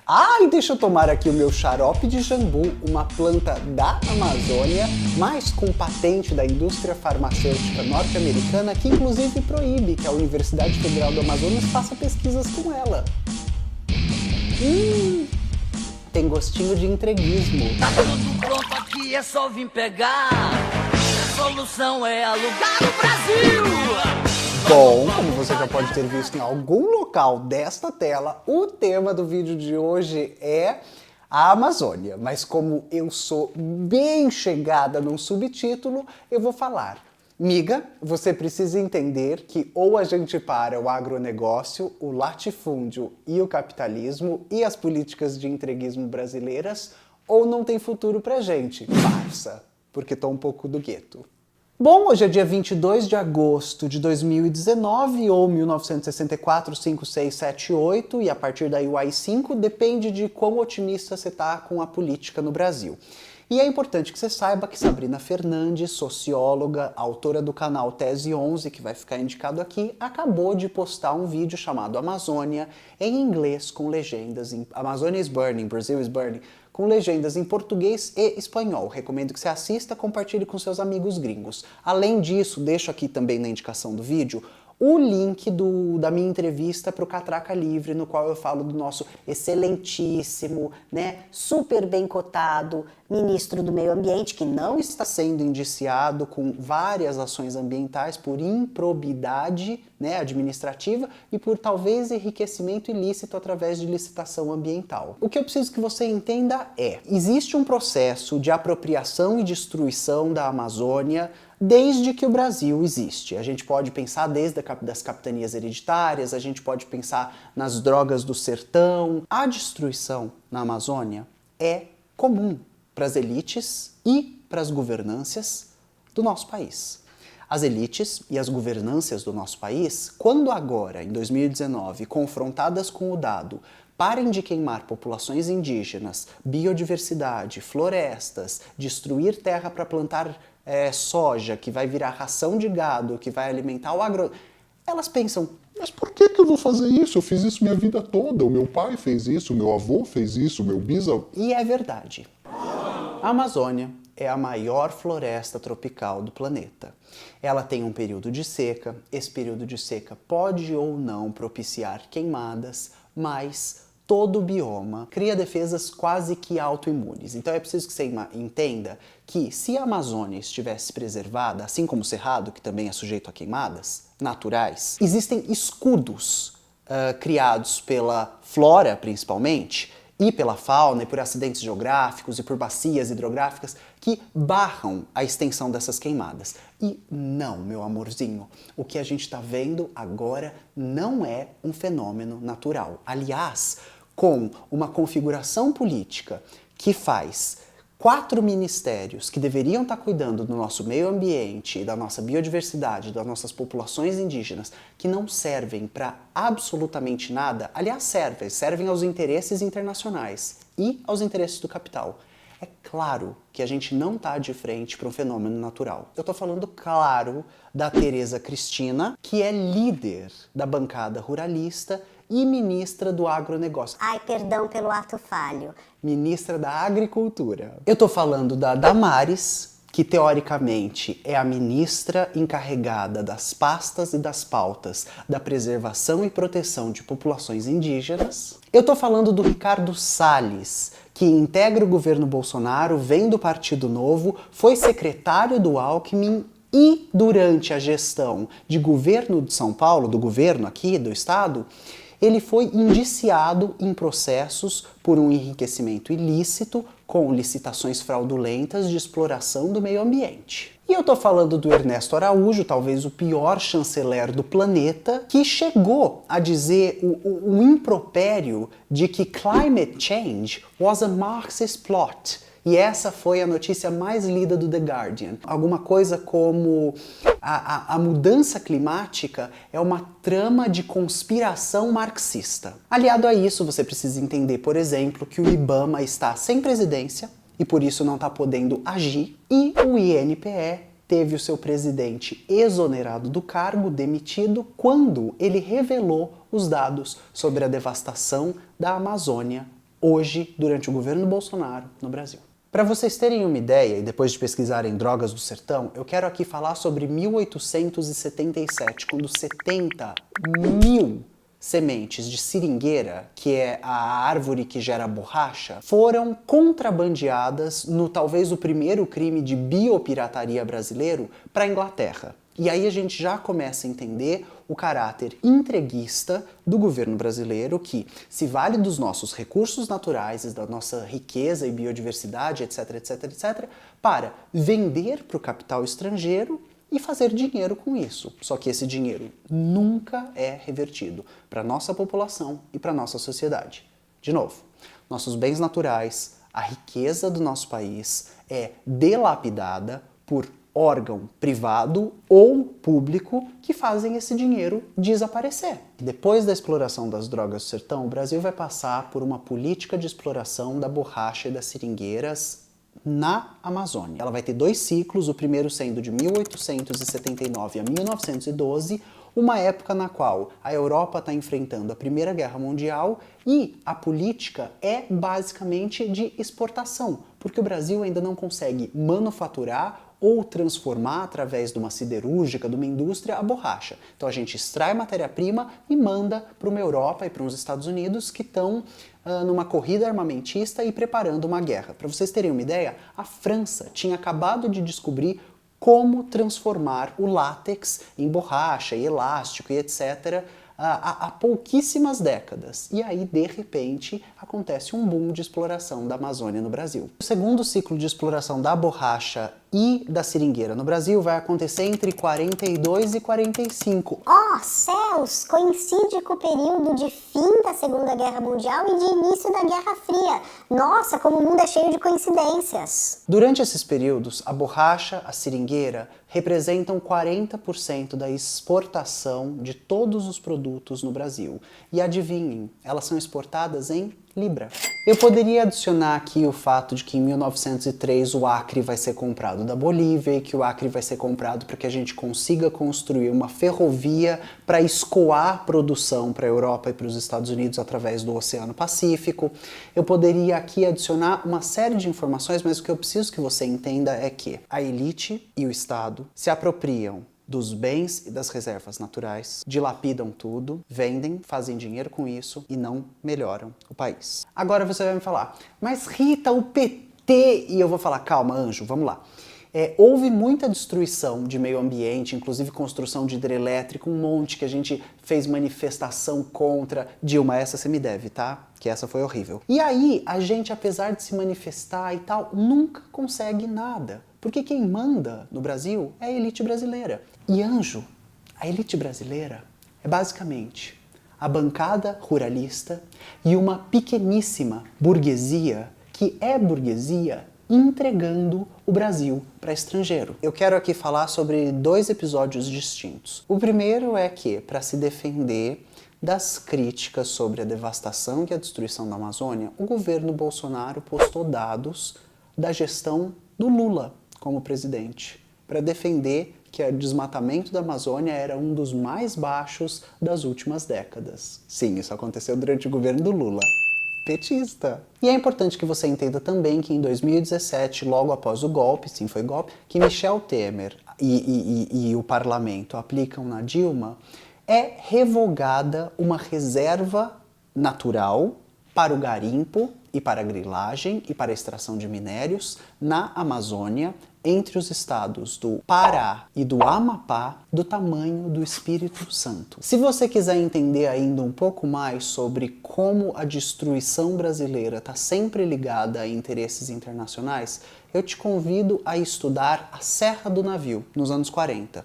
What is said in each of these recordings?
Ai, deixa eu tomar aqui o meu xarope de jambu, uma planta da Amazônia, mas com patente da indústria farmacêutica norte-americana, que inclusive proíbe que a Universidade Federal do Amazonas faça pesquisas com ela. Tem gostinho de entreguismo. Tá tudo pronto aqui, é só vir pegar. A solução é alugar o Brasil. Bom, como você já pode ter visto em algum local desta tela, o tema do vídeo de hoje é a Amazônia. Mas como eu sou bem chegada no subtítulo, eu vou falar. Miga, você precisa entender que ou a gente para o agronegócio, o latifúndio e o capitalismo e as políticas de entreguismo brasileiras, ou não tem futuro pra gente, parça, porque tô um pouco do gueto. Bom, hoje é dia 22 de agosto de 2019, ou 1964, 5, 6, 7, 8, e a partir daí o AI-5 depende de quão otimista você tá com a política no Brasil. E é importante que você saiba que Sabrina Fernandes, socióloga, autora do canal Tese 11, que vai ficar indicado aqui, acabou de postar um vídeo chamado Amazônia, em inglês com legendas em Amazônia is Burning, Brazil is Burning, com legendas em português e espanhol. Recomendo que você assista, compartilhe com seus amigos gringos. Além disso, deixo aqui também na indicação do vídeo o link da minha entrevista para o Catraca Livre, no qual eu falo do nosso excelentíssimo, super bem cotado ministro do Meio Ambiente, que não está sendo indiciado com várias ações ambientais por improbidade administrativa e por talvez enriquecimento ilícito através de licitação ambiental. O que eu preciso que você entenda é: existe um processo de apropriação e destruição da Amazônia desde que o Brasil existe. A gente pode pensar desde das capitanias hereditárias, a gente pode pensar nas drogas do sertão. A destruição na Amazônia é comum para as elites e para as governâncias do nosso país. As elites e as governâncias do nosso país, quando agora, em 2019, confrontadas com o dado, parem de queimar populações indígenas, biodiversidade, florestas, destruir terra para plantar soja, que vai virar ração de gado, que vai alimentar o agro... Elas pensam, mas por que eu vou fazer isso? Eu fiz isso minha vida toda. O meu pai fez isso, o meu avô fez isso, o meu bisavô... E é verdade. A Amazônia é a maior floresta tropical do planeta. Ela tem um período de seca. Esse período de seca pode ou não propiciar queimadas, mas todo o bioma cria defesas quase que autoimunes. Então é preciso que você entenda que se a Amazônia estivesse preservada, assim como o Cerrado, que também é sujeito a queimadas naturais, existem escudos criados pela flora, principalmente, e pela fauna, e por acidentes geográficos, e por bacias hidrográficas, que barram a extensão dessas queimadas. E não, meu amorzinho, o que a gente está vendo agora não é um fenômeno natural. Aliás, com uma configuração política que faz 4 ministérios que deveriam estar cuidando do nosso meio ambiente, da nossa biodiversidade, das nossas populações indígenas, que não servem para absolutamente nada, aliás, servem aos interesses internacionais e aos interesses do capital. É claro que a gente não está de frente para um fenômeno natural. Eu estou falando, claro, da Tereza Cristina, que é líder da bancada ruralista e ministra do agronegócio. Ai, perdão pelo ato falho. Ministra da Agricultura. Eu tô falando da Damares, que teoricamente é a ministra encarregada das pastas e das pautas da preservação e proteção de populações indígenas. Eu tô falando do Ricardo Salles, que integra o governo Bolsonaro, vem do Partido Novo, foi secretário do Alckmin e durante a gestão de governo de São Paulo, do governo aqui do estado, ele foi indiciado em processos por um enriquecimento ilícito com licitações fraudulentas de exploração do meio ambiente. E eu tô falando do Ernesto Araújo, talvez o pior chanceler do planeta, que chegou a dizer o impropério de que climate change was a Marxist plot. E essa foi a notícia mais lida do The Guardian. Alguma coisa como a mudança climática é uma trama de conspiração marxista. Aliado a isso, você precisa entender, por exemplo, que o IBAMA está sem presidência e por isso não está podendo agir, e o INPE teve o seu presidente exonerado do cargo, demitido, quando ele revelou os dados sobre a devastação da Amazônia hoje, durante o governo Bolsonaro no Brasil. Para vocês terem uma ideia, e depois de pesquisarem drogas do sertão, eu quero aqui falar sobre 1877, quando 70 mil sementes de seringueira, que é a árvore que gera borracha, foram contrabandeadas no talvez o primeiro crime de biopirataria brasileiro para a Inglaterra. E aí a gente já começa a entender o caráter entreguista do governo brasileiro, que se vale dos nossos recursos naturais, da nossa riqueza e biodiversidade, etc, etc, etc, para vender para o capital estrangeiro e fazer dinheiro com isso. Só que esse dinheiro nunca é revertido para a nossa população e para a nossa sociedade. De novo, nossos bens naturais, a riqueza do nosso país é dilapidada por órgão privado ou público que fazem esse dinheiro desaparecer. Depois da exploração das drogas do sertão, o Brasil vai passar por uma política de exploração da borracha e das seringueiras na Amazônia. Ela vai ter 2 ciclos, o primeiro sendo de 1879 a 1912, uma época na qual a Europa está enfrentando a Primeira Guerra Mundial e a política é basicamente de exportação, porque o Brasil ainda não consegue manufaturar ou transformar através de uma siderúrgica, de uma indústria, a borracha. Então a gente extrai matéria-prima e manda para uma Europa e para os Estados Unidos que estão numa corrida armamentista e preparando uma guerra. Para vocês terem uma ideia, a França tinha acabado de descobrir como transformar o látex em borracha e elástico e etc. Há pouquíssimas décadas. E aí, de repente, acontece um boom de exploração da Amazônia no Brasil. O segundo ciclo de exploração da borracha e da seringueira no Brasil vai acontecer entre 42 e 45. Oh, céus! Coincide com o período de fim da Segunda Guerra Mundial e de início da Guerra Fria. Nossa, como o mundo é cheio de coincidências! Durante esses períodos, a borracha, a seringueira, representam 40% da exportação de todos os produtos no Brasil. E adivinhem, elas são exportadas em libra. Eu poderia adicionar aqui o fato de que em 1903 o Acre vai ser comprado da Bolívia e que o Acre vai ser comprado para que a gente consiga construir uma ferrovia para escoar produção para a Europa e para os Estados Unidos através do Oceano Pacífico. Eu poderia aqui adicionar uma série de informações, mas o que eu preciso que você entenda é que a elite e o Estado se apropriam dos bens e das reservas naturais, dilapidam tudo, vendem, fazem dinheiro com isso e não melhoram o país. Agora você vai me falar, mas Rita, o PT... E eu vou falar, calma, anjo, vamos lá. Houve muita destruição de meio ambiente, inclusive construção de hidrelétrico, um monte que a gente fez manifestação contra. Dilma, essa você me deve, tá? Que essa foi horrível. E aí, a gente, apesar de se manifestar e tal, nunca consegue nada. Porque quem manda no Brasil é a elite brasileira. E anjo, a elite brasileira é basicamente a bancada ruralista e uma pequeníssima burguesia que é burguesia entregando o Brasil para estrangeiro. Eu quero aqui falar sobre 2 episódios distintos. O primeiro é que, para se defender das críticas sobre a devastação e a destruição da Amazônia, o governo Bolsonaro postou dados da gestão do Lula como presidente, para defender que o desmatamento da Amazônia era um dos mais baixos das últimas décadas. Sim, isso aconteceu durante o governo do Lula. Petista. E é importante que você entenda também que em 2017, logo após o golpe, sim, foi golpe, que Michel Temer e o parlamento aplicam na Dilma, é revogada uma reserva natural para o garimpo e para a grilagem e para a extração de minérios na Amazônia, entre os estados do Pará e do Amapá, do tamanho do Espírito Santo. Se você quiser entender ainda um pouco mais sobre como a destruição brasileira está sempre ligada a interesses internacionais, eu te convido a estudar a Serra do Navio, nos anos 40,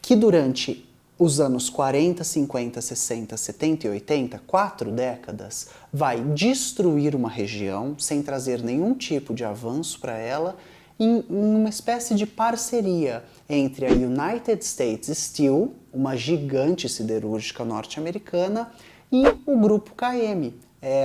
que durante os anos 40, 50, 60, 70 e 80, 4 décadas, vai destruir uma região sem trazer nenhum tipo de avanço para ela, em uma espécie de parceria entre a United States Steel, uma gigante siderúrgica norte-americana, e o Grupo KM,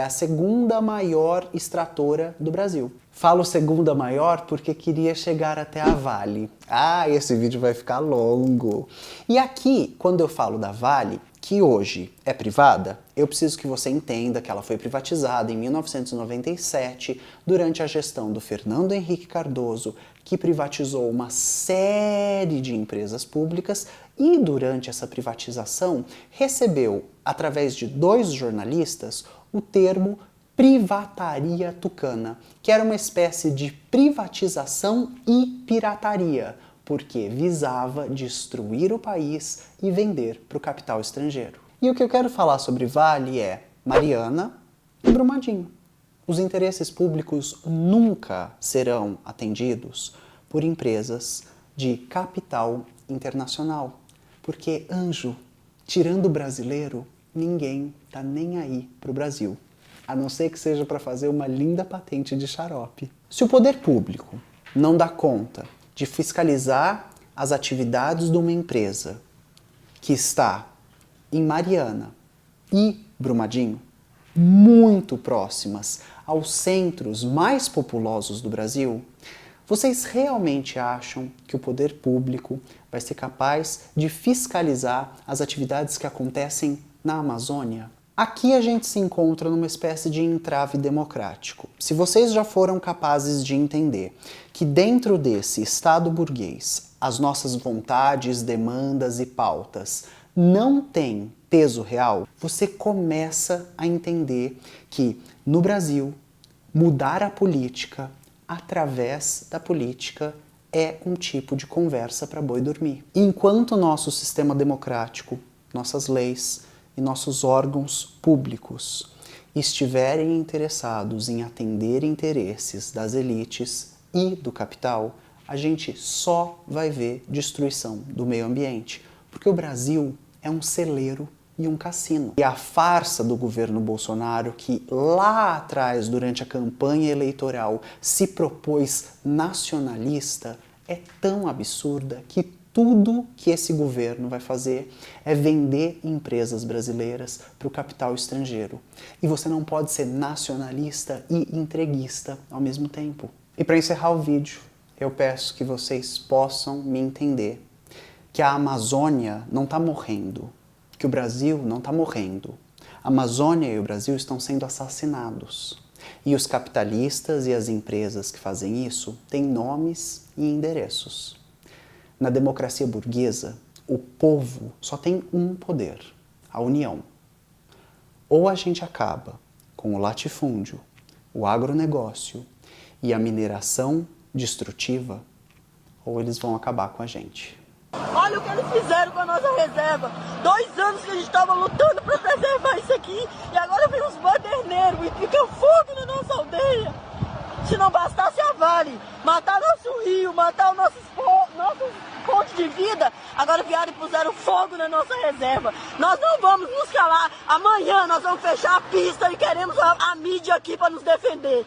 a segunda maior extratora do Brasil. Falo segunda maior porque queria chegar até a Vale. Ah, esse vídeo vai ficar longo. E aqui, quando eu falo da Vale, que hoje é privada, Eu preciso que você entenda que ela foi privatizada em 1997, durante a gestão do Fernando Henrique Cardoso, que privatizou uma série de empresas públicas e, durante essa privatização, recebeu, através de 2 jornalistas, o termo privataria tucana, que era uma espécie de privatização e pirataria, porque visava destruir o país e vender para o capital estrangeiro. E o que eu quero falar sobre Vale é Mariana e Brumadinho. Os interesses públicos nunca serão atendidos por empresas de capital internacional, porque, anjo, tirando o brasileiro, ninguém tá nem aí pro Brasil, a não ser que seja para fazer uma linda patente de xarope. Se o poder público não dá conta de fiscalizar as atividades de uma empresa que está em Mariana e Brumadinho, muito próximas aos centros mais populosos do Brasil, vocês realmente acham que o poder público vai ser capaz de fiscalizar as atividades que acontecem na Amazônia? Aqui a gente se encontra numa espécie de entrave democrático. Se vocês já foram capazes de entender que dentro desse Estado burguês as nossas vontades, demandas e pautas não têm peso real, você começa a entender que no Brasil mudar a política através da política é um tipo de conversa para boi dormir. Enquanto o nosso sistema democrático, nossas leis e nossos órgãos públicos estiverem interessados em atender interesses das elites e do capital, a gente só vai ver destruição do meio ambiente, porque o Brasil é um celeiro e um cassino. E a farsa do governo Bolsonaro, que lá atrás, durante a campanha eleitoral, se propôs nacionalista, é tão absurda que tudo que esse governo vai fazer é vender empresas brasileiras para o capital estrangeiro. E você não pode ser nacionalista e entreguista ao mesmo tempo. E para encerrar o vídeo, eu peço que vocês possam me entender que a Amazônia não está morrendo, que o Brasil não está morrendo. A Amazônia e o Brasil estão sendo assassinados. E os capitalistas e as empresas que fazem isso têm nomes e endereços. Na democracia burguesa, o povo só tem um poder, a união. Ou a gente acaba com o latifúndio, o agronegócio e a mineração destrutiva, ou eles vão acabar com a gente. Olha o que eles fizeram com a nossa reserva. 2 anos que a gente estava lutando para preservar isso aqui. E agora vem os baderneiros e ficam fogo na nossa aldeia. Se não bastasse a Vale matar nosso rio, matar os nossos fontes de vida, agora vieram e puseram fogo na nossa reserva. Nós não vamos nos calar. Amanhã nós vamos fechar a pista e queremos a mídia aqui para nos defender.